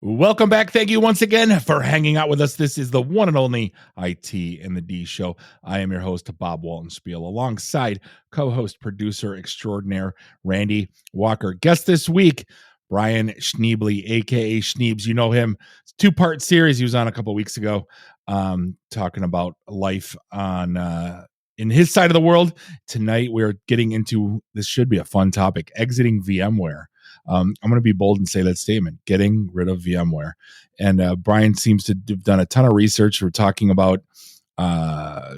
Welcome back. Thank you once again for hanging out with us. This is the one and only IT and the D show. I am your host, Bob Waltenspiel, alongside co-host, producer extraordinaire, Randy Walker. Guest this week, Brian Schneebly, aka Schneebs. You know him. It's a two-part series he was on a couple weeks ago, talking about life on in his side of the world. Tonight, we're getting into, this should be a fun topic, exiting VMware. I'm going to be bold and say that statement, getting rid of VMware. And Brian seems to have done a ton of research. We're talking about how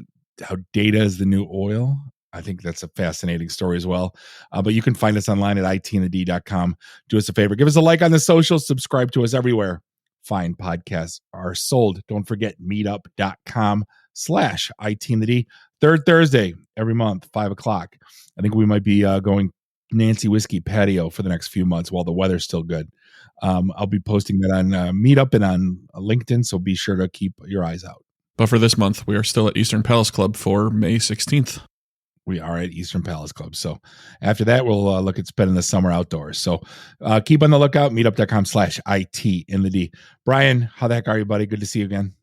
data is the new oil. I think that's a fascinating story as well. But you can find us online at itandthed.com. Do us a favor. Give us a like on the socials. Subscribe to us everywhere. Fine podcasts are sold. Don't forget meetup.com/itandthed. Third Thursday every month, 5:00. I think we might be going Nancy Whiskey patio for the next few months while the weather's still good. I'll be posting that on Meetup and on LinkedIn, so be sure to keep your eyes out. But for this month, we are still at Eastern Palace Club for May 16th. We are at Eastern Palace Club. So after that, we'll look at spending the summer outdoors. So keep on the lookout, meetup.com/itandthed. Brian, how the heck are you, buddy? Good to see you again.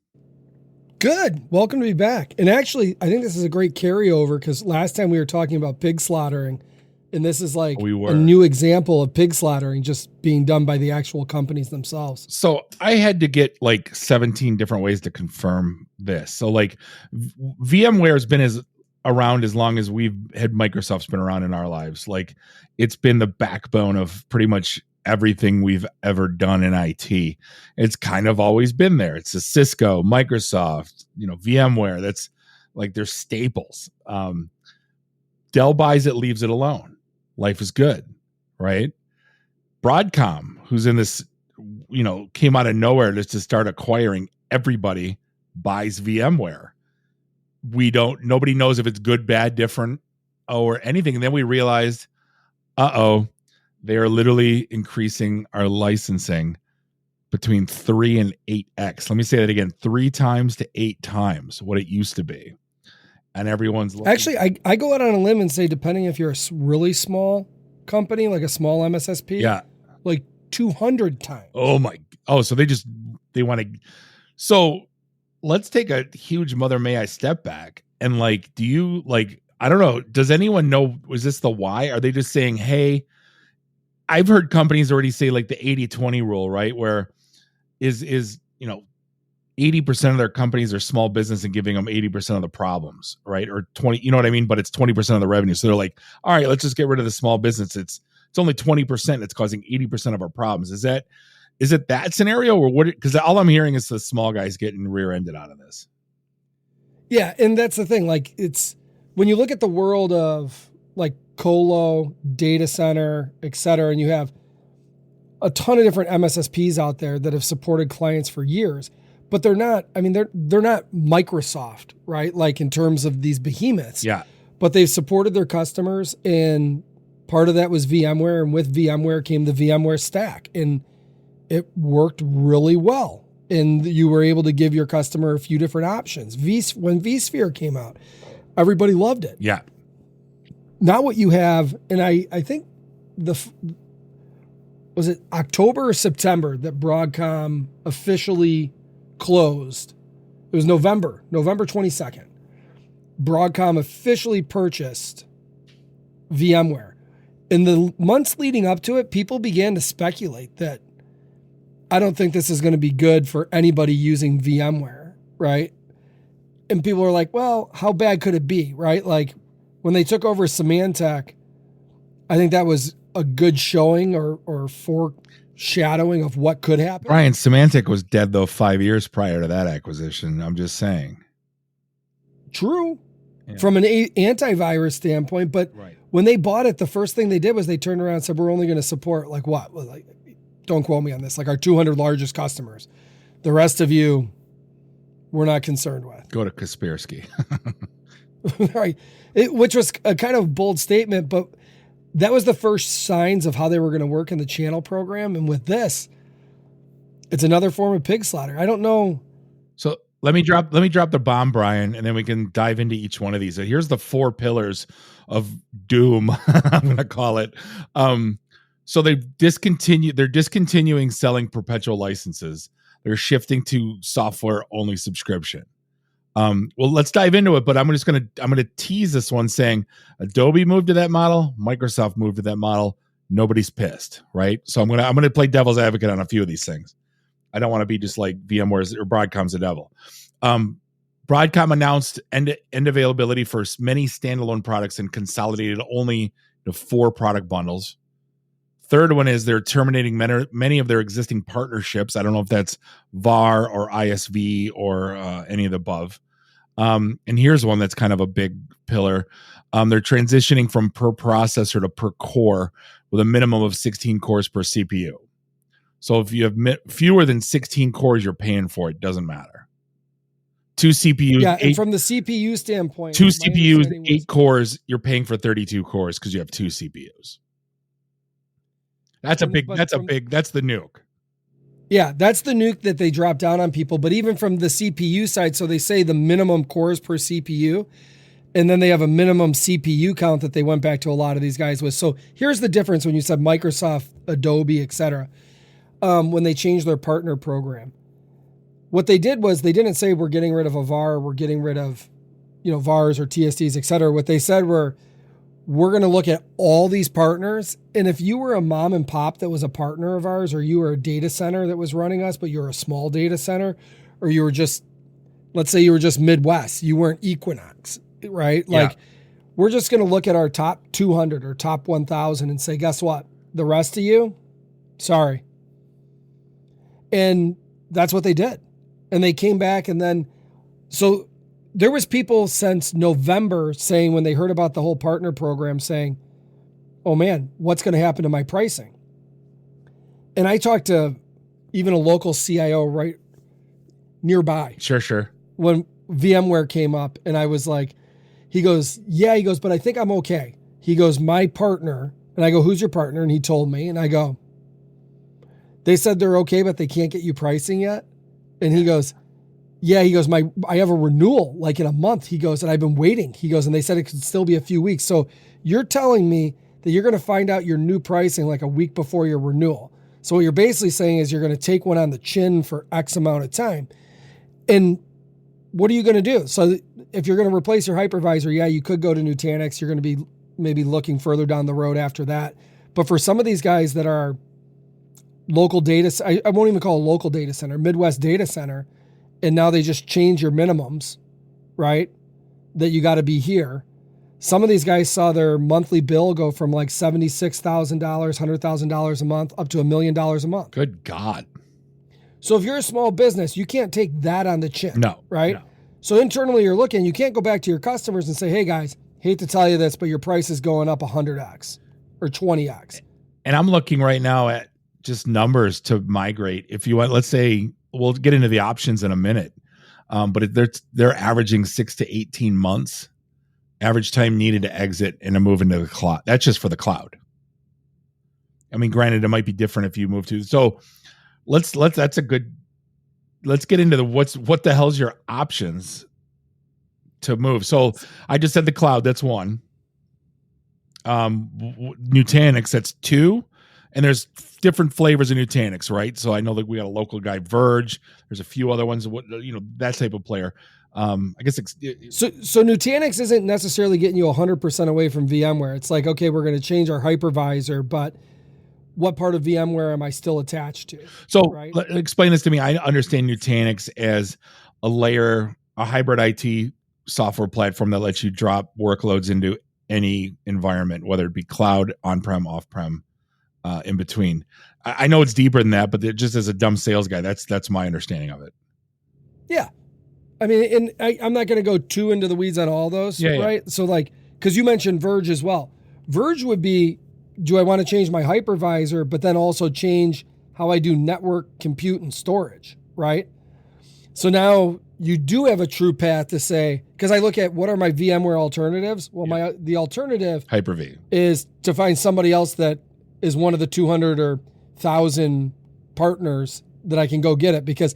Good. Welcome to be back. And actually, I think this is a great carryover because last time we were talking about pig slaughtering, and this is like a new example of pig slaughtering just being done by the actual companies themselves. So I had to get like 17 different ways to confirm this. So like VMware has been around as long as we've had Microsoft's been around in our lives. Like it's been the backbone of pretty much everything we've ever done in IT. It's kind of always been there. It's a Cisco, Microsoft, VMware. That's like their staples. Dell buys it, leaves it alone. Life is good, right? Broadcom, who's in this, came out of nowhere just to start acquiring everybody, buys VMware. Nobody knows if it's good, bad, different, or anything. And then we realized, they are literally increasing our licensing between 3 and 8x. Let me say that again, 3 times to 8 times what it used to be. And everyone's looking. Actually, I go out on a limb and say, depending if you're a really small company, like a small MSSP, like 200 times. So they want to. So let's take a huge Mother May I step back and do you I don't know. Does anyone know, was this the why? Are they just saying, hey, I've heard companies already say the 80-20 rule, right? Where is 80% of their companies are small business and giving them 80% of the problems, right? Or 20, you know what I mean? But it's 20% of the revenue. So they're like, all right, let's just get rid of the small business. It's only 20% that's causing 80% of our problems. Is it that scenario or what? Because all I'm hearing is the small guys getting rear-ended out of this. Yeah. And that's the thing. It's when you look at the world of colo, data center, et cetera, and you have a ton of different MSSPs out there that have supported clients for years. But they're not Microsoft, right? In terms of these behemoths. Yeah. But they've supported their customers, and part of that was VMware, and with VMware came the VMware stack. And it worked really well. And you were able to give your customer a few different options. When vSphere came out, everybody loved it. Yeah. Now what you have, and I think was it October or September that Broadcom officially closed. It was November 22nd. Broadcom officially purchased VMware. In the months leading up to it, people began to speculate that I don't think this is going to be good for anybody using VMware, right? And people are like, well, how bad could it be, right? When they took over Symantec, I think that was a good showing or foreshadowing of what could happen. Brian, Symantec was dead though 5 years prior to that acquisition. I'm just saying. True. Yeah. From an antivirus standpoint, but when they bought it, the first thing they did was they turned around and said, we're only going to support don't quote me on this, our 200 largest customers. The rest of you, we're not concerned with. Go to Kaspersky. Right. Which was a kind of bold statement, but that was the first signs of how they were going to work in the channel program. And with this, it's another form of pig slaughter. I don't know. So let me drop the bomb, Brian, and then we can dive into each one of these. So here's the 4 pillars of doom, I'm going to call it. So they're discontinuing selling perpetual licenses. They're shifting to software only subscription. Well, let's dive into it, but I'm gonna tease this one saying Adobe moved to that model, Microsoft moved to that model. Nobody's pissed, right? So I'm gonna play devil's advocate on a few of these things. I don't want to be just like VMware's or Broadcom's the devil. Broadcom announced end availability for many standalone products and consolidated only to 4 product bundles. Third one is they're terminating many of their existing partnerships. I don't know if that's VAR or ISV or any of the above. And here's one that's kind of a big pillar. They're transitioning from per processor to per core with a minimum of 16 cores per CPU. So if you have fewer than 16 cores, you're paying for it. Doesn't matter. 2 CPUs. Yeah, and from the CPU standpoint, 2 CPUs, 8 cores, you're paying for 32 cores because you have 2 CPUs. That's the nuke. Yeah, that's the nuke that they drop down on people. But even from the CPU side, so they say the minimum cores per CPU, and then they have a minimum CPU count that they went back to a lot of these guys with. So here's the difference when you said Microsoft, Adobe, etc. When they changed their partner program. What they did was they didn't say we're getting rid of a VAR, we're getting rid of, VARs or TSDs, etc. What they said were, we're going to look at all these partners. And if you were a mom and pop that was a partner of ours, or you were a data center that was running us, but you're a small data center, or you were just, let's say you were just Midwest, you weren't Equinox, right? Like, we're just going to look at our top 200 or top 1,000 and say, guess what? The rest of you, sorry. And that's what they did. And they came back, and then, so there was people since November saying, when they heard about the whole partner program, saying, oh man, what's going to happen to my pricing? And I talked to even a local CIO right nearby. Sure. When VMware came up, and I was like, he goes, but I think I'm okay. He goes, my partner, and I go, who's your partner? And he told me, and I go, they said they're okay, but they can't get you pricing yet. And he goes, yeah, he goes, I have a renewal like in a month. He goes, and I've been waiting. He goes, and they said it could still be a few weeks. So you're telling me that you're going to find out your new pricing like a week before your renewal. So what you're basically saying is you're going to take one on the chin for X amount of time. And what are you going to do? So if you're going to replace your hypervisor, yeah, you could go to Nutanix. You're going to be maybe looking further down the road after that. But for some of these guys that are local data, I won't even call a local data center, Midwest data center, and now they just change your minimums, right? That you got to be here. Some of these guys saw their monthly bill go from like $76,000, $100,000 a month up to $1 million a month. Good God. So if you're a small business, you can't take that on the chin. No. Right? No. So internally you're looking, you can't go back to your customers and say, hey guys, hate to tell you this, but your price is going up 100x or 20x. And I'm looking right now at just numbers to migrate. If you want, let's say, we'll get into the options in a minute, but they're averaging 6 to 18 months average time needed to exit and to move into the cloud. That's just for the cloud. I mean, granted, it might be different if you move to. So let's get into what the hell's your options to move. So I just said the cloud. That's one. Nutanix, that's 2. And there's different flavors of Nutanix, right? So I know that we got a local guy, Verge. There's a few other ones, that type of player. I guess so Nutanix isn't necessarily getting you 100% away from VMware. It's like, okay, we're going to change our hypervisor, but what part of VMware am I still attached to? So right? Explain this to me. I understand Nutanix as a hybrid IT software platform that lets you drop workloads into any environment, whether it be cloud, on-prem, off-prem. In between. I know it's deeper than that, but just as a dumb sales guy, that's my understanding of it. Yeah. I mean, and I'm not going to go too into the weeds on all those, right? Yeah. So like, because you mentioned Verge as well. Verge would be, do I want to change my hypervisor, but then also change how I do network, compute, and storage, right? So now you do have a true path to say, because I look at what are my VMware alternatives? Well, the alternative Hyper-V is to find somebody else that is one of the 200 or 1,000 partners that I can go get it, because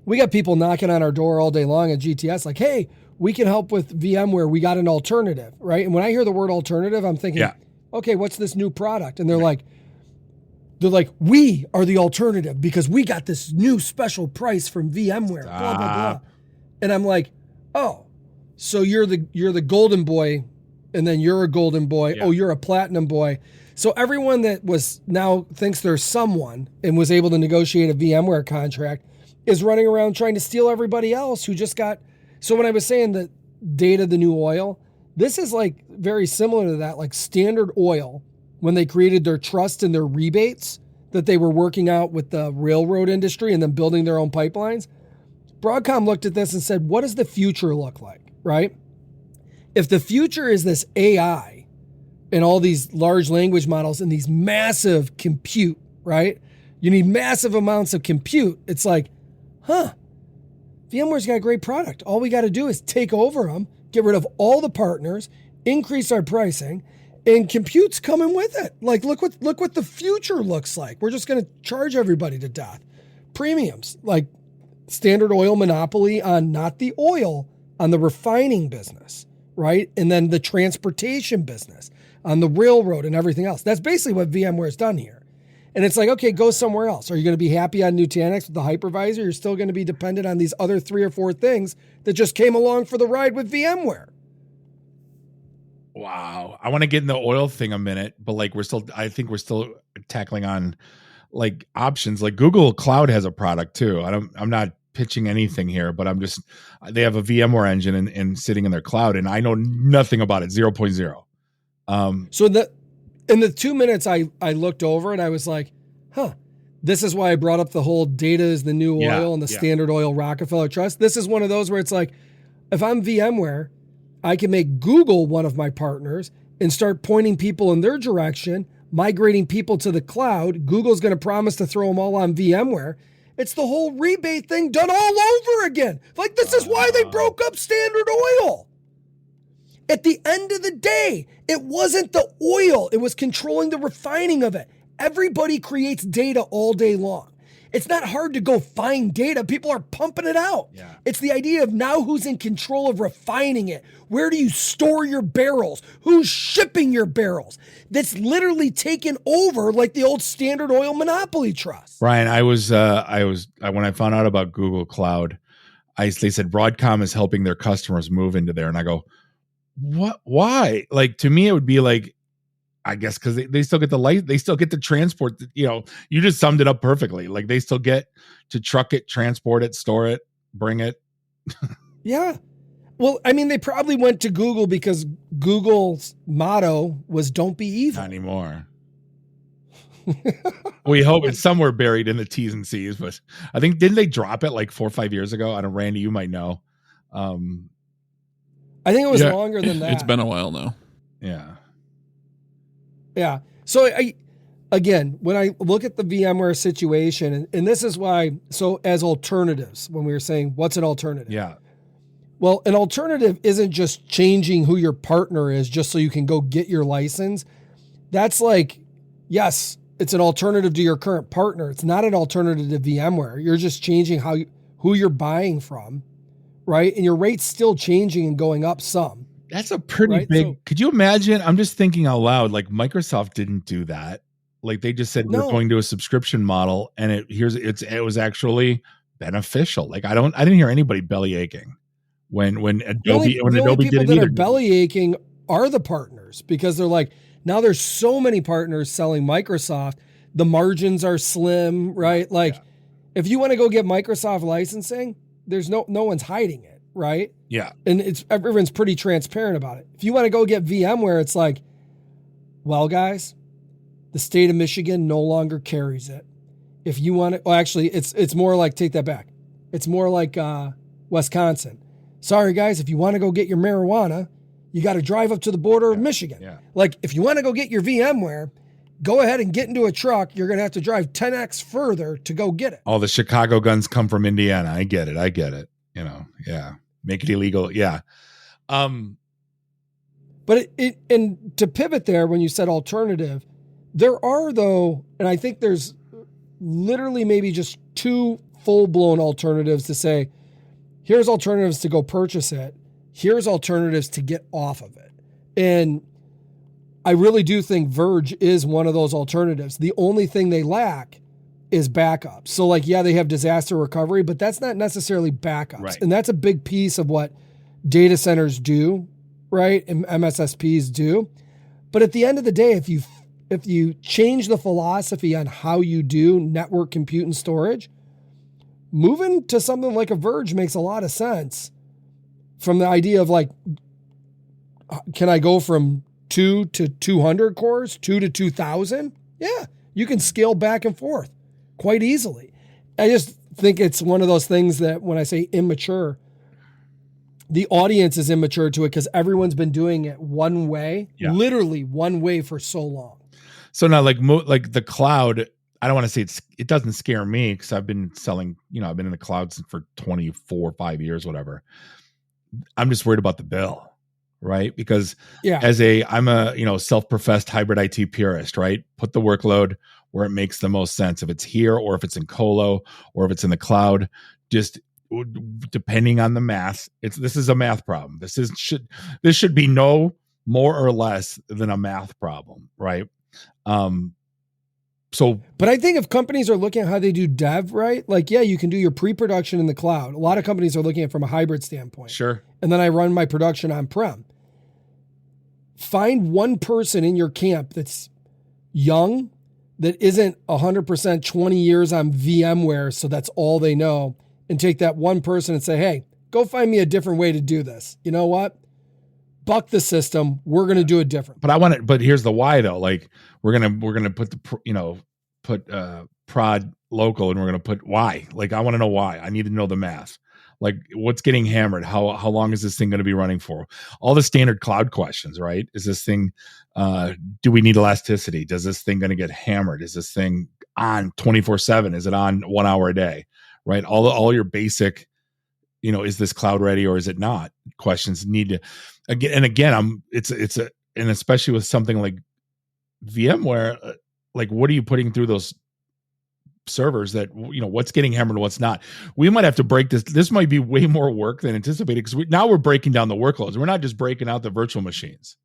we got people knocking on our door all day long at GTS like, hey, we can help with VMware. We got an alternative, right? And when I hear the word alternative, I'm thinking, okay, what's this new product? And they're like, They're like, we are the alternative because we got this new special price from VMware, blah, blah, blah. And I'm like, oh, so you're the golden boy, and then you're a golden boy. Yeah. Oh, you're a platinum boy. So everyone that was now thinks they're someone and was able to negotiate a VMware contract is running around trying to steal everybody else who just got. So when I was saying that data, the new oil, this is like very similar to that, like Standard Oil, when they created their trust and their rebates that they were working out with the railroad industry and then building their own pipelines. Broadcom looked at this and said, what does the future look like, right? If the future is this AI and all these large language models and these massive compute, right? You need massive amounts of compute. It's like, VMware's got a great product. All we got to do is take over them, get rid of all the partners, increase our pricing, and compute's coming with it. Like, look what the future looks like. We're just going to charge everybody to death. Premiums, like Standard Oil monopoly on not the oil, on the refining business, right? And then the transportation business on the railroad and everything else. That's basically what VMware's done here. And it's like, okay, go somewhere else. Are you going to be happy on Nutanix with the hypervisor? You're still going to be dependent on these other 3 or 4 things that just came along for the ride with VMware. Wow. I want to get in the oil thing a minute, but like I think we're still tackling on like options. Like Google Cloud has a product too. I'm not pitching anything here, but they have a VMware engine and sitting in their cloud, and I know nothing about it. 0.0. So in the 2 minutes I looked over and I was like, this is why I brought up the whole data is the new oil and the Standard Oil Rockefeller Trust. This is one of those where it's like, if I'm VMware, I can make Google one of my partners and start pointing people in their direction, migrating people to the cloud. Google's going to promise to throw them all on VMware. It's the whole rebate thing done all over again. Like, this is why they broke up Standard Oil. At the end of the day, it wasn't the oil. It was controlling the refining of it. Everybody creates data all day long. It's not hard to go find data. People are pumping it out. Yeah. It's the idea of now who's in control of refining it. Where do you store your barrels? Who's shipping your barrels? That's literally taken over like the old Standard Oil monopoly trust. Brian, I was when I found out about Google Cloud, they said Broadcom is helping their customers move into there, and I go, what? Why? Like, to me, it would be like, I guess because they still get the light, they still get to transport. You just summed it up perfectly. Like, they still get to truck it, transport it, store it, bring it. Yeah. Well, I mean, they probably went to Google because Google's motto was "Don't be evil." Not anymore. We hope it's somewhere buried in the T's and C's. But I think, didn't they drop it like 4 or 5 years ago? I don't. Randy, you might know. I think it was longer than that. It's been a while now. Yeah. Yeah. So again, when I look at the VMware situation, and this is why, so as alternatives, when we were saying what's an alternative? Yeah. Well, an alternative isn't just changing who your partner is just so you can go get your license. That's like, yes, it's an alternative to your current partner. It's not an alternative to VMware. You're just changing who you're buying from, right? And your rate's still changing and going up some. That's a pretty big. So, could you imagine? I'm just thinking out loud. Like, Microsoft didn't do that. Like, they just said we're going to a subscription model, and it was actually beneficial. Like, I didn't hear anybody belly aching when Adobe did it either. Belly aching are the partners, because they're like, now there's so many partners selling Microsoft. The margins are slim, right? Like, if you want to go get Microsoft licensing, there's no one's hiding it. Right? Yeah. And everyone's pretty transparent about it. If you want to go get VMware, it's like, well, guys, the state of Michigan no longer carries it. If you want to, actually, it's more like, take that back. It's more like Wisconsin. Sorry, guys, if you want to go get your marijuana, you got to drive up to the border of Michigan. Yeah. Like, if you want to go get your VMware, go ahead and get into a truck. You're going to have to drive 10x further to go get it. All the Chicago guns come from Indiana. I get it. Yeah. Make it illegal. Yeah. But and to pivot there, when you said alternative, there are, though, and I think there's literally maybe just 2 full-blown alternatives to say, here's alternatives to go purchase it. Here's alternatives to get off of it. And I really do think Verge is one of those alternatives. The only thing they lack is backup. So like, yeah, they have disaster recovery, but that's not necessarily backups. Right. And that's a big piece of what data centers do, right? And MSSPs do. But at the end of the day, if you change the philosophy on how you do network compute and storage, moving to something like a Verge makes a lot of sense from the idea of like, can I go from 2 to 200 cores, 2 to 2,000? Yeah, you can scale back and forth quite easily. I just think it's one of those things that when I say immature, the audience is immature to it because everyone's been doing it one way, literally one way for so long. So now like the cloud, I don't want to say it doesn't scare me because I've been selling, I've been in the clouds for 5 years, whatever. I'm just worried about the bill, right? Because I'm a, self-professed hybrid IT purist, right? Put the workload where it makes the most sense. If it's here or if it's in colo or if it's in the cloud, just depending on the math, this is a math problem. This should be no more or less than a math problem, right? But I think if companies are looking at how they do dev, right? Like, yeah, you can do your pre-production in the cloud. A lot of companies are looking at it from a hybrid standpoint. Sure. And then I run my production on-prem. Find one person in your camp that's young, that isn't 100% 20 years on VMware, so that's all they know, and take that one person and say, hey, go find me a different way to do this. You know what? Buck the system. We're going to do it different. But here's the why though. Like we're going to put put prod local and we're going to put why. Like I want to know why. I need to know the math. Like what's getting hammered? How long is this thing going to be running for? All the standard cloud questions, right? Is this thing, do we need elasticity? Does this thing going to get hammered? Is this thing on 24/7? Is it on 1 hour a day? Right? All your basic, is this cloud ready or is it not? Questions need to again, and especially with something like VMware, like what are you putting through those servers that, what's getting hammered and what's not? We might have to break this. This might be way more work than anticipated because now we're breaking down the workloads. We're not just breaking out the virtual machines.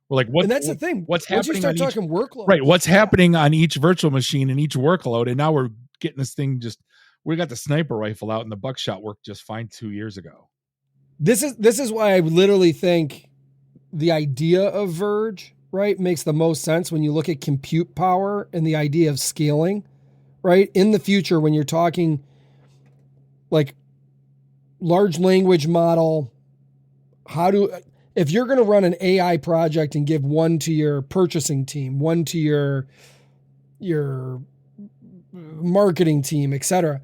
We're like, and that's the thing. What's Once happening? You start talking workload, right? What's happening on each virtual machine and each workload? And now we're getting this thing we got the sniper rifle out and the buckshot worked just fine 2 years ago. This is why I literally think the idea of Verge, right, makes the most sense when you look at compute power and the idea of scaling, right? In the future, when you're talking like large language model, if you're going to run an AI project and give one to your purchasing team, one to your marketing team, et cetera,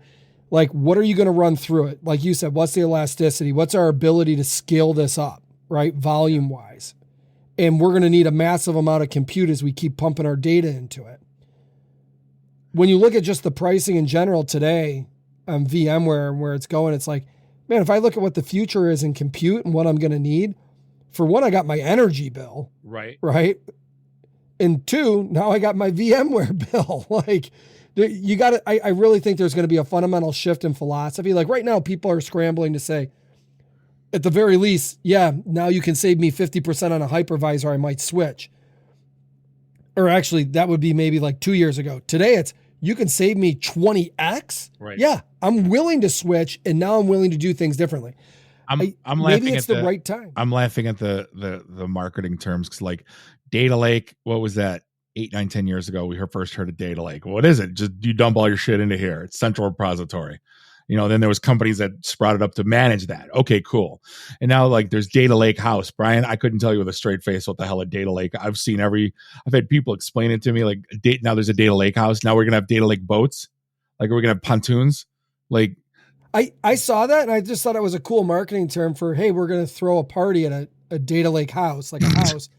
like what are you going to run through it? Like you said, what's the elasticity? What's our ability to scale this up, right? Volume wise. And we're going to need a massive amount of compute as we keep pumping our data into it. When you look at just the pricing in general today on VMware and where it's going, it's like, man, if I look at what the future is in compute and what I'm going to need, for one, I got my energy bill. Right. Right. And two, now I got my VMware bill. Like, you got to, I really think there's going to be a fundamental shift in philosophy. Like right now, people are scrambling to say, at the very least, yeah, now you can save me 50% on a hypervisor. I might switch. Or actually, that would be maybe like 2 years ago. Today, it's you can save me 20x. Right. Yeah, I'm willing to switch, and now I'm willing to do things differently. I'm laughing maybe it's at the right time. I'm laughing at the marketing terms because like data lake, what was that? 8, 9, 10 years ago, we first heard of data lake. What is it? Just you dump all your shit into here. It's central repository. Then there was companies that sprouted up to manage that. Okay, cool. And now like there's data lake house. Brian, I couldn't tell you with a straight face what the hell a data lake. I've had people explain it to me like now there's a data lake house. Now we're going to have data lake boats. Like we're going to have pontoons. Like I saw that and I just thought it was a cool marketing term for, hey, we're going to throw a party at a data lake house, like a house,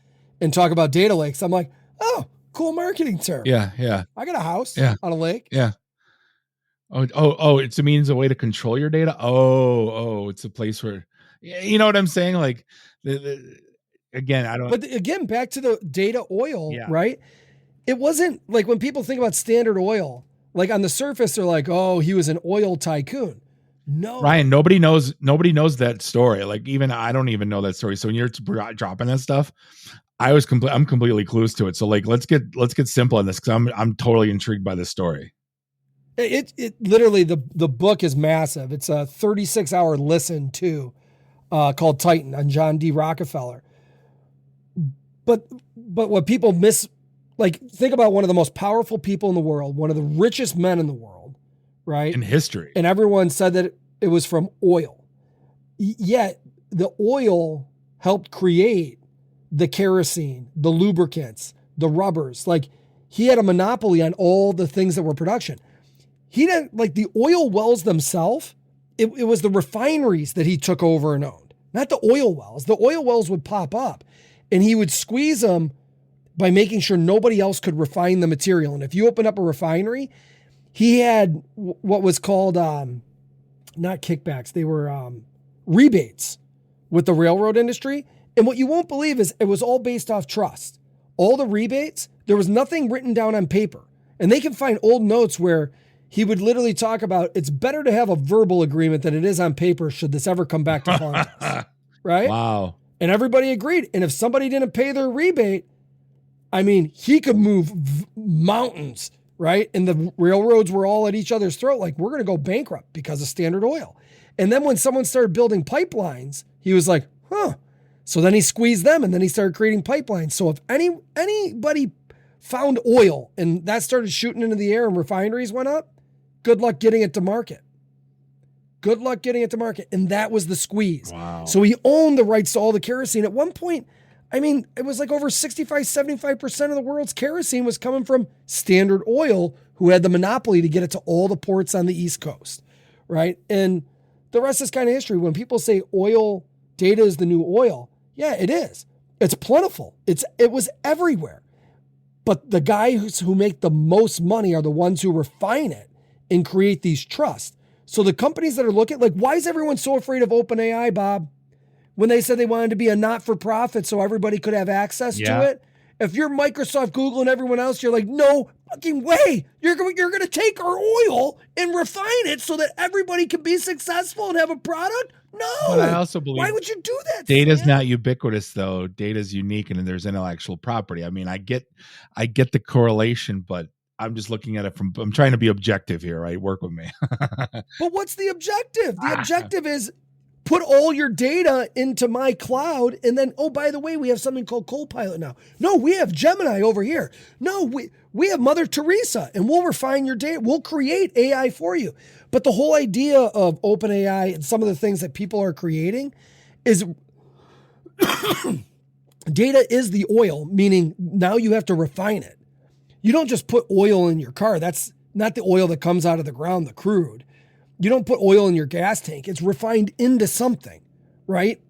and talk about data lakes. I'm like, oh, cool marketing term. Yeah. I got a house on a lake. Yeah. Oh, it's a means a way to control your data. Oh, it's a place where, you know what I'm saying? Like again, I don't, but again, back to the data oil, right? It wasn't like when people think about Standard Oil, like on the surface, they're like, oh, he was an oil tycoon. No, Ryan, nobody knows that story. Like even I don't even know that story. So when you're dropping that stuff, I'm completely clueless to it. So like, let's get simple on this because I'm totally intrigued by this story. It literally, the book is massive. It's a 36-hour listen to called Titan on John D. Rockefeller. But what people miss, like, think about one of the most powerful people in the world, one of the richest men in the world, right? In history. And everyone said that it was from oil. Yet the oil helped create the kerosene, the lubricants, the rubbers. Like, he had a monopoly on all the things that were production. He didn't, like, the oil wells themselves, it was the refineries that he took over and owned, not the oil wells. The oil wells would pop up and he would squeeze them by making sure nobody else could refine the material. And if you open up a refinery, he had what was called, not kickbacks, they were rebates with the railroad industry. And what you won't believe is it was all based off trust. All the rebates, there was nothing written down on paper. And they can find old notes where he would literally talk about it's better to have a verbal agreement than it is on paper should this ever come back to haunt us. Right? Wow. And everybody agreed. And if somebody didn't pay their rebate, I mean, he could move mountains, right? And the railroads were all at each other's throat. Like, we're going to go bankrupt because of Standard Oil. And then when someone started building pipelines, he was like, huh. So then he squeezed them and then he started creating pipelines. So if anybody found oil and that started shooting into the air and refineries went up, good luck getting it to market. Good luck getting it to market. And that was the squeeze. Wow. So he owned the rights to all the kerosene. At one point, I mean, it was like over 65, 75% of the world's kerosene was coming from Standard Oil, who had the monopoly to get it to all the ports on the East Coast, right? And the rest is kind of history. When people say oil, data is the new oil, yeah, it is. It's plentiful. It was everywhere. But the guys who make the most money are the ones who refine it and create these trusts. So the companies that are looking, like, why is everyone so afraid of OpenAI, Bob? When they said they wanted to be a not-for-profit so everybody could have access to it. If you're Microsoft, Google, and everyone else, you're like, no fucking way. You're going to take our oil and refine it so that everybody can be successful and have a product? No. But I also believe, why would you do that? Data's Sam? not ubiquitous, though. Data's unique, and there's intellectual property. I mean, I get the correlation, but I'm just looking at it I'm trying to be objective here, right? Work with me. But what's the objective? The objective is put all your data into my cloud, and then, oh, by the way, we have something called Copilot now. No, we have Gemini over here. No, we have Mother Teresa, and we'll refine your data. We'll create AI for you. But the whole idea of OpenAI and some of the things that people are creating is data is the oil, meaning now you have to refine it. You don't just put oil in your car. That's not the oil that comes out of the ground, the crude. You don't put oil in your gas tank. It's refined into something, right?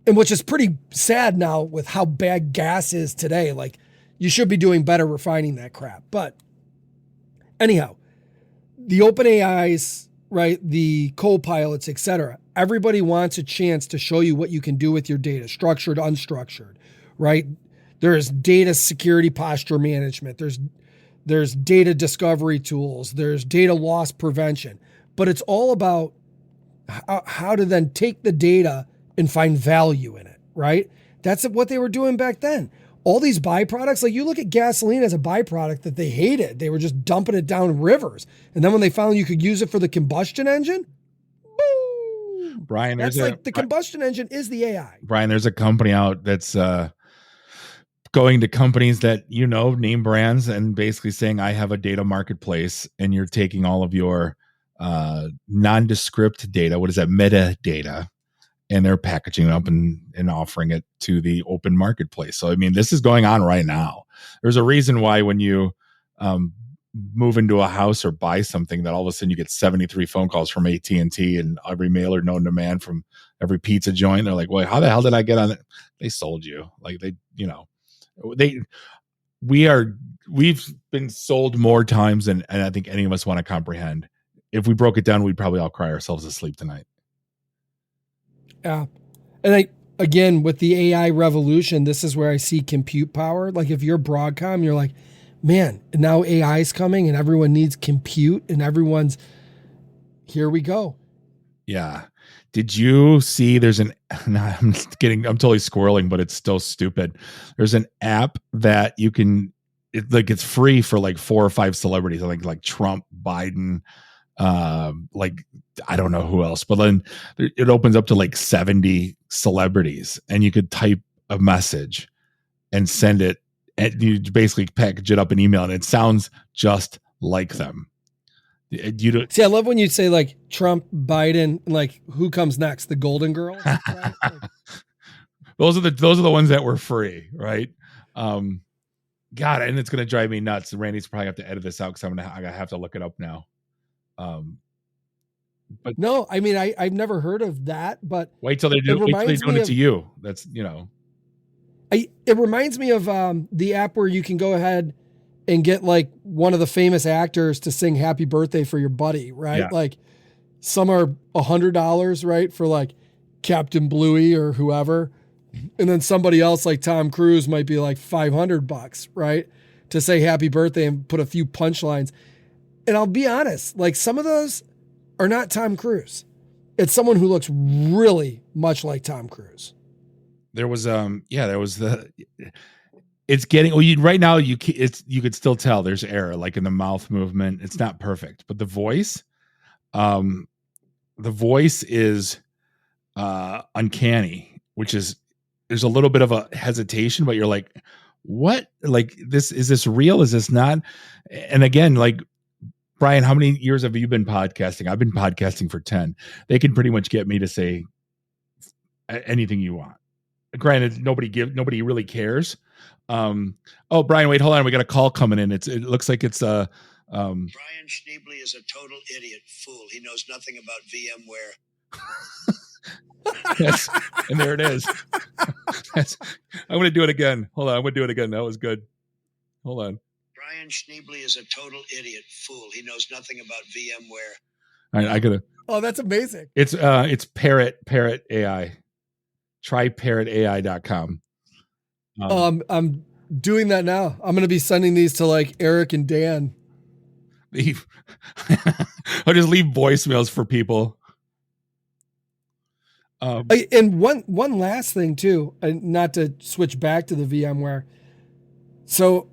And which is pretty sad now with how bad gas is today. Like, you should be doing better refining that crap. But anyhow, the OpenAIs, right, the Copilots, etc. Everybody wants a chance to show you what you can do with your data, structured, unstructured, right? There's data security posture management. There's data discovery tools. There's data loss prevention. But it's all about how to then take the data and find value in it, right? That's what they were doing back then. All these byproducts, like you look at gasoline as a byproduct that they hated. They were just dumping it down rivers. And then when they found you could use it for the combustion engine, boom! Brian, that's like the combustion engine is the AI. Brian, there's a company out that's going to companies that, name brands and basically saying, I have a data marketplace, and you're taking all of your nondescript data, what is that, metadata, and they're packaging it up and offering it to the open marketplace. So, I mean, this is going on right now. There's a reason why when you move into a house or buy something, that all of a sudden you get 73 phone calls from AT&T and every mailer known to man from every pizza joint. They're like, well, how the hell did I get on it? They sold you. Like we've been sold more times than I think any of us want to comprehend. If we broke it down, we'd probably all cry ourselves to sleep tonight. Yeah. And again, with the AI revolution, this is where I see compute power. Like, if you're Broadcom, you're like, man, now AI is coming and everyone needs compute and here we go. Yeah. Did you see there's an I'm I'm totally squirreling, but it's still stupid. There's an app that you can it's free for like 4 or 5 celebrities. I think like Trump, Biden, like I don't know who else, but then it opens up to like 70 celebrities and you could type a message and send it and you basically package it up in email and it sounds just like them. You don't See, I love when you say like Trump, Biden, like who comes next? The Golden Girls? Right? those are the ones that were free, right? God, and it's gonna drive me nuts. Randy's probably have to edit this out because I have to look it up now. But no, I mean I've never heard of that, but wait till they do it to you. That's it reminds me of the app where you can go ahead and get like one of the famous actors to sing happy birthday for your buddy, right? Yeah. Like some are $100, right? For like Captain Bluey or whoever. And then somebody else like Tom Cruise might be like $500, right? To say happy birthday and put a few punchlines. And I'll be honest, like some of those are not Tom Cruise. It's someone who looks really much like Tom Cruise. There was it's getting right now you could still tell there's error like in the mouth movement. It's not perfect, but the voice is uncanny, which is there's a little bit of a hesitation, but you're like, what? Like this is this real? Is this not? And again, like Brian, how many years have you been podcasting? I've been podcasting for 10. They can pretty much get me to say anything you want. Granted, nobody really cares. Oh, Brian, wait, hold on. We got a call coming in. It looks like it's Brian Schneebly is a total idiot fool. He knows nothing about VMware. Yes, and there it is. I'm going to do it again. Hold on. I'm going to do it again. That was good. Hold on. Brian Schneebly is a total idiot fool. He knows nothing about VMware. All right, I gotta. Oh, that's amazing. It's Parrot AI. Try parrotai.com. I'm doing that now. I'm going to be sending these to like Eric and Dan. I'll just leave voicemails for people. And one last thing too, not to switch back to the VMware. So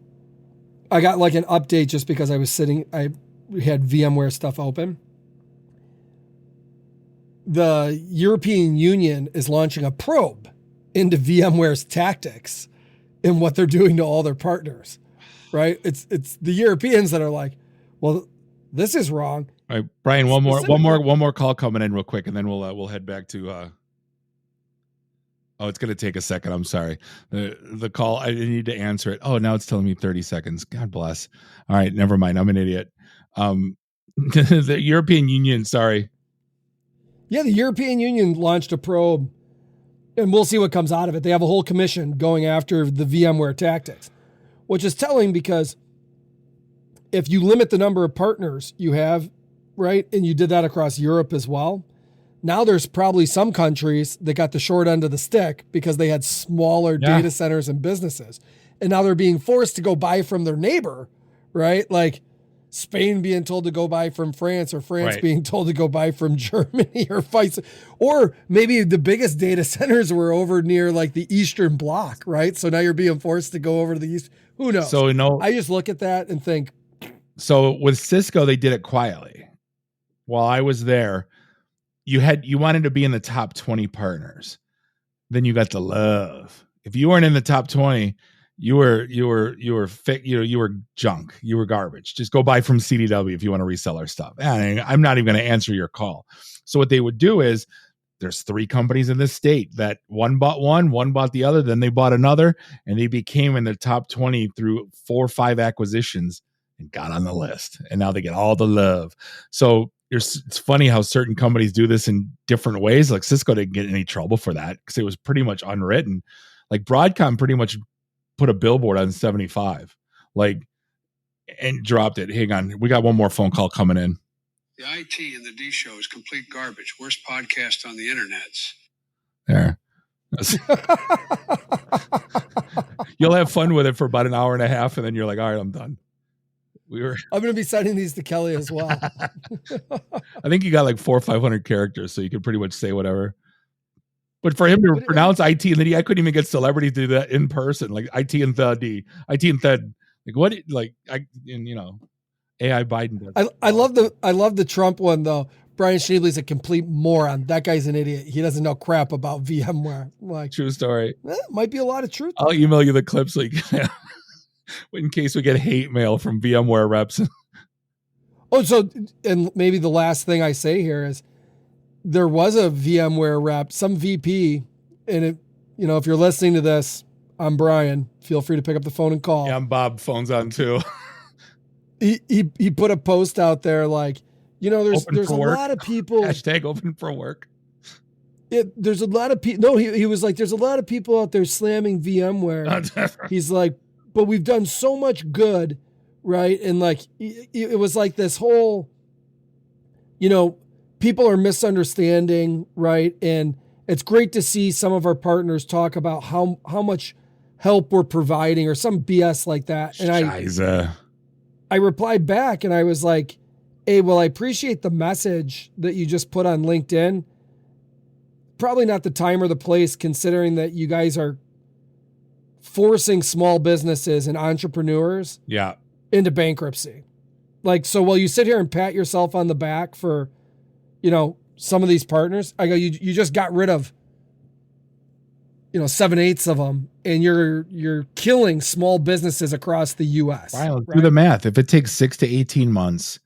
I got like an update just because I had VMware stuff open. The European Union is launching a probe into VMware's tactics and what they're doing to all their partners, right? It's the Europeans that are like, well, this is wrong. All right, Brian, one more call coming in real quick, and then we'll head back to. Oh, it's going to take a second. I'm sorry. The call, I need to answer it. Oh, now it's telling me 30 seconds. God bless. All right, never mind. I'm an idiot. The European Union, sorry. Yeah, the European Union launched a probe, and we'll see what comes out of it. They have a whole commission going after the VMware tactics, which is telling because if you limit the number of partners you have, right, and you did that across Europe as well, now there's probably some countries that got the short end of the stick because they had smaller data centers and businesses. And now they're being forced to go buy from their neighbor, right? Like Spain being told to go buy from France, or France being told to go buy from Germany, or vice. Or maybe the biggest data centers were over near like the Eastern Bloc, right? So now you're being forced to go over to the East. Who knows? So I just look at that and think. So with Cisco, they did it quietly. While I was there, you wanted to be in the top 20 partners. Then you got the love. If you weren't in the top 20, you were junk. You were garbage. Just go buy from CDW if you want to resell our stuff. And I'm not even going to answer your call. So what they would do is there's 3 companies in this state that one bought the other, then they bought another, and they became in the top 20 through 4 or 5 acquisitions and got on the list. And now they get all the love. So it's funny how certain companies do this in different ways. Like Cisco didn't get in any trouble for that because it was pretty much unwritten. Like Broadcom pretty much put a billboard on 75, and dropped it. Hang on, we got one more phone call coming in. The IT and the D show is complete garbage. Worst podcast on the internet. There. You'll have fun with it for about an hour and a half, and then you're like, all right, I'm done. We were. I'm going to be sending these to Kelly as well. I think you got like 400 or 500 characters, so you could pretty much say whatever. But for him to pronounce IT and then I couldn't even get celebrities to do that in person, like IT and the IT and Thed. Like what? Like AI Biden does. I love the Trump one though. Brian Schneebly's a complete moron. That guy's an idiot. He doesn't know crap about VMware. Like, true story. Might be a lot of truth. I'll email you the clip so you can, in case we get hate mail from VMware reps. And maybe the last thing I say here is there was a VMware rep, some VP, and if you're listening to this, I'm Brian. Feel free to pick up the phone and call. Yeah, I'm Bob. Phone's on too. He put a post out there like, there's a lot of people. Hashtag open for work. There's a lot of people. No, he was like, there's a lot of people out there slamming VMware. He's like, but we've done so much good, right? And like, it was like this whole, people are misunderstanding, right? And it's great to see some of our partners talk about how much help we're providing or some BS like that. And I replied back and I was like, hey, well, I appreciate the message that you just put on LinkedIn. Probably not the time or the place, considering that you guys are forcing small businesses and entrepreneurs into bankruptcy. Like, so while you sit here and pat yourself on the back for, some of these partners, I go, you just got rid of, 7/8 of them, and you're killing small businesses across the U.S. Right, let's do the math. If it takes 6 to 18 months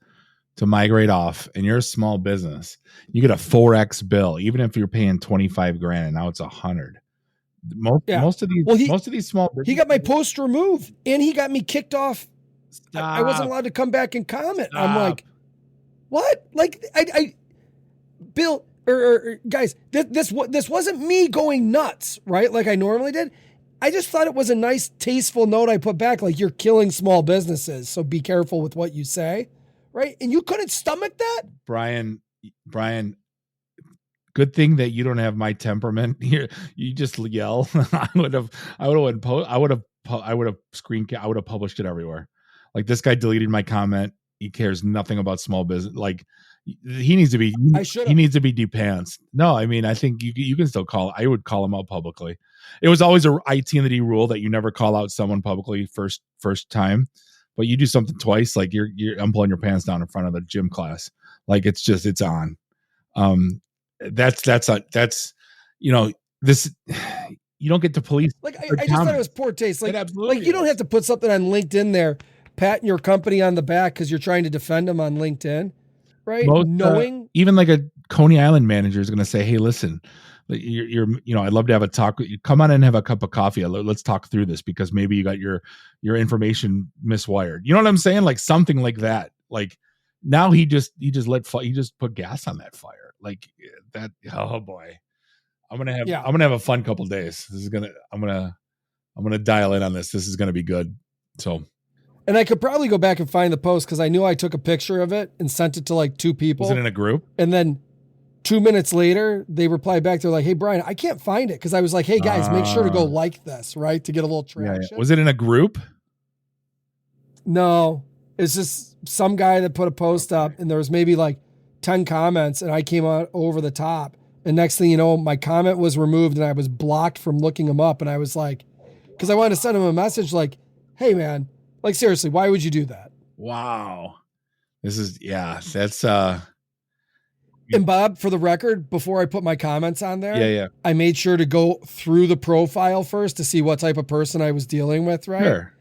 to migrate off, and you're a small business, you get a 4x bill, even if you're paying $25,000, and now it's $100,000. Most of these small businesses, he got my post removed, and he got me kicked off. I wasn't allowed to come back and comment. I'm like, what? Like, I Bill or guys, this wasn't me going nuts, right? Like I normally did. I just thought it was a nice, tasteful note I put back, like, you're killing small businesses, so be careful with what you say, right? And you couldn't stomach that? Brian, good thing that you don't have my temperament here. You just yell. I would have published it everywhere. Like, this guy deleted my comment. He cares nothing about small business. Like, he needs to be depantsed. No, I mean, I think you can still call. I would call him out publicly. It was always a IT and the D rule that you never call out someone publicly first time, but you do something twice, like I'm pulling your pants down in front of the gym class. Like, it's on. This, you don't get to police. Like, I just thought it was poor taste. Like, you don't have to put something on LinkedIn there, patting your company on the back because you're trying to defend them on LinkedIn, right? Knowing even like a Coney Island manager is going to say, "Hey, listen, you're I'd love to have a talk. Come on and have a cup of coffee. Let's talk through this because maybe you got your information miswired." You know what I'm saying? Like something like that. Like now he just put gas on that fire. Like that. Oh boy, I'm gonna have a fun couple days. I'm gonna dial in on this. This is gonna be good. So. And I could probably go back and find the post because I knew I took a picture of it and sent it to like 2 people. Was it in a group? And then 2 minutes later, they replied back. They're like, "Hey, Brian, I can't find it." Because I was like, "Hey, guys, make sure to go like this, right? To get a little traction." Yeah. Was it in a group? No. It's just some guy that put a post up and there was maybe like 10 comments and I came out over the top. And next thing you know, my comment was removed and I was blocked from looking him up. And I was like, because I wanted to send him a message like, "Hey, man, like, seriously, why would you do that?" Wow. That's And Bob, for the record, before I put my comments on there, Yeah. I made sure to go through the profile first to see what type of person I was dealing with, right? Sure.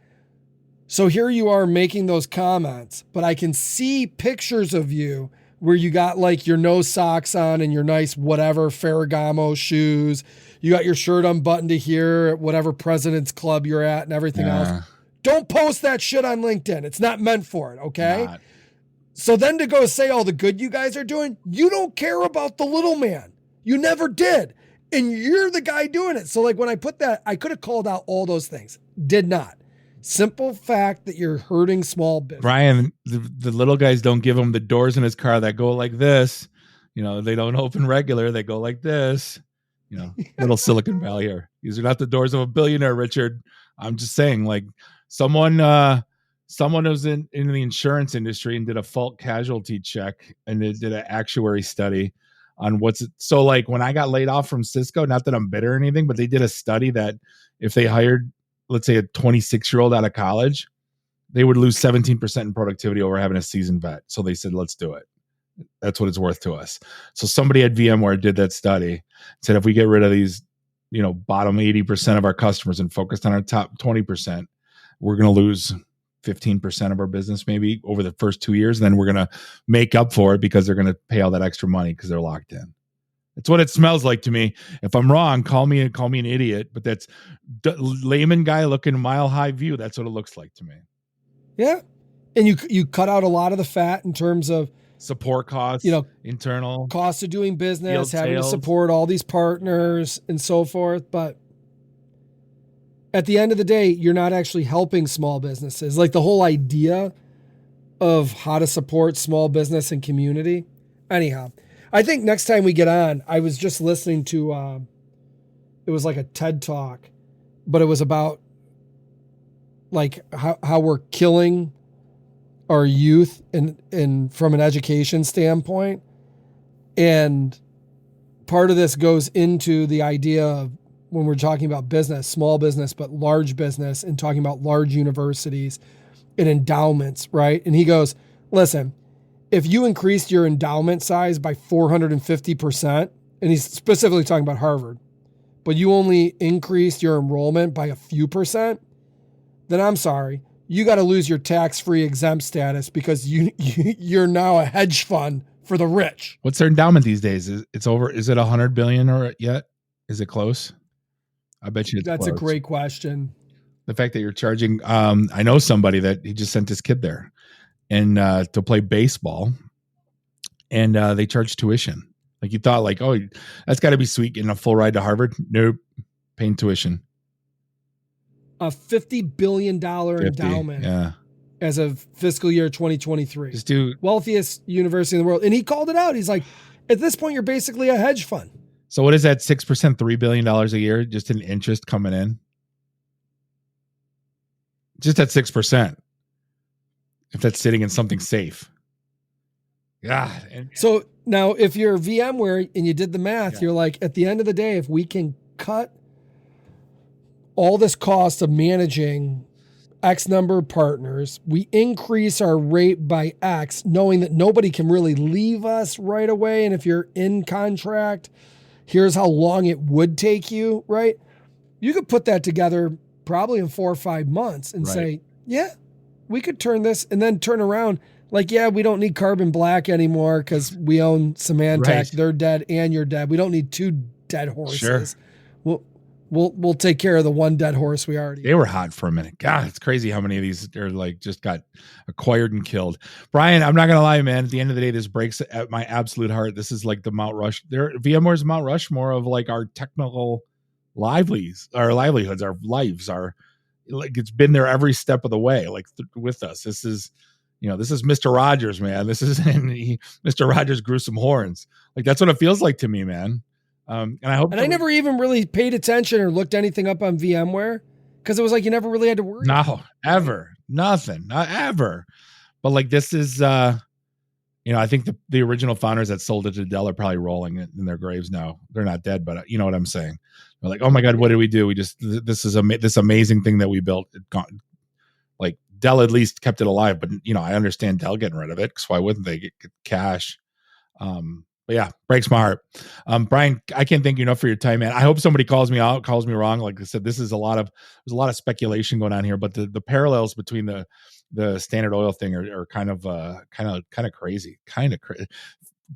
So here you are making those comments, but I can see pictures of you where you got like your no socks on and your nice whatever Ferragamo shoes. You got your shirt unbuttoned to here at whatever President's Club you're at and everything else. Don't post that shit on LinkedIn. It's not meant for it, okay? So then to go say all the good you guys are doing, you don't care about the little man. You never did. And you're the guy doing it. So like when I put that, I could have called out all those things. Did not. Simple fact that you're hurting small business. Brian, the little guys don't give him the doors in his car that go like this. They don't open regular. They go like this. Little Silicon Valley here. These are not the doors of a billionaire, Richard. I'm just saying, like, someone someone was in the insurance industry and did a fault casualty check and they did an actuary study on so like when I got laid off from Cisco, not that I'm bitter or anything, but they did a study that if they hired, let's say, a 26-year-old out of college, they would lose 17% in productivity over having a seasoned vet. So they said, let's do it. That's what it's worth to us. So somebody at VMware did that study, said if we get rid of these, bottom 80% of our customers and focused on our top 20%, we're going to lose 15% of our business maybe over the first 2 years. And then we're going to make up for it because they're going to pay all that extra money because they're locked in. That's what it smells like to me. If I'm wrong, call me an idiot, but that's layman guy looking mile high view. That's what it looks like to me. Yeah. And you cut out a lot of the fat in terms of support costs, internal cost of doing business, field having sales, to support all these partners and so forth. But at the end of the day, you're not actually helping small businesses. Like the whole idea of how to support small business and community. Anyhow, I think next time we get on, I was just listening to, it was like a TED talk, but it was about like how we're killing our youth and from an education standpoint. And part of this goes into the idea of when we're talking about business, small business, but large business, and talking about large universities and endowments, right? And he goes, listen, if you increased your endowment size by 450%, and he's specifically talking about Harvard, but you only increased your enrollment by a few percent, then I'm sorry, you got to lose your tax-free exempt status because you're now a hedge fund for the rich. What's their endowment these days? It's over. Is it 100 billion or yet? Is it close? I bet you that's close. A great question. The fact that you're charging, I know somebody that he just sent his kid there and to play baseball, and they charge tuition. Like you thought, like, oh, that's got to be sweet getting a full ride to Harvard. Nope, paying tuition. A $50 billion endowment, yeah, as of fiscal year 2023. Just do wealthiest university in the world, and he called it out. He's like, at this point, you're basically a hedge fund. So what is that? 6%, $3 billion a year, just in interest coming in. Just at 6%. If that's sitting in something safe. God. So now, if you're VMware and you did the math, you're like, at the end of the day, if we can cut all this cost of managing X number of partners, we increase our rate by X, knowing that nobody can really leave us right away. And if you're in contract, here's how long it would take you, right? You could put that together probably in 4 or 5 months and say, yeah, we could turn this, and then turn around like, yeah, we don't need Carbon Black anymore because we own Symantec. Right. They're dead and you're dead. We don't need 2 dead horses. Sure. We'll take care of the 1 dead horse we already. They were hot for a minute. God, it's crazy how many of these are like just got acquired and killed. Brian, I'm not gonna lie, man. At the end of the day, this breaks at my absolute heart. This is like the Mount Rush. VMware's Mount Rushmore of like our technical livelihoods, our livelihoods, our lives, our like it's been there every step of the way, like with us. This is Mr. Rogers, man. This is Mr. Rogers grew some horns. Like that's what it feels like to me, man. And I hope. And I never even really paid attention or looked anything up on VMware because it was like you never really had to worry. No, ever, nothing, not ever. But like this is, I think the original founders that sold it to Dell are probably rolling in their graves now. They're not dead, but you know what I'm saying. They're like, oh my God, what did we do? We just this amazing thing that we built. Like Dell at least kept it alive, but I understand Dell getting rid of it because why wouldn't they get cash? But yeah, breaks my heart. Brian, I can't thank you enough for your time, man. I hope somebody calls me wrong. Like I said, there's a lot of speculation going on here, but the parallels between the Standard Oil thing are kind of crazy.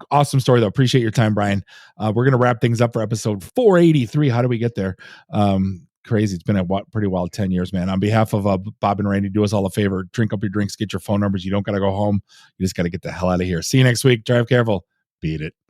Awesome story though. Appreciate your time, Brian. We're going to wrap things up for episode 483. How do we get there? Crazy. It's been a pretty wild 10 years, man. On behalf of Bob and Randy, do us all a favor. Drink up your drinks, get your phone numbers. You don't got to go home. You just got to get the hell out of here. See you next week. Drive careful. Beat it.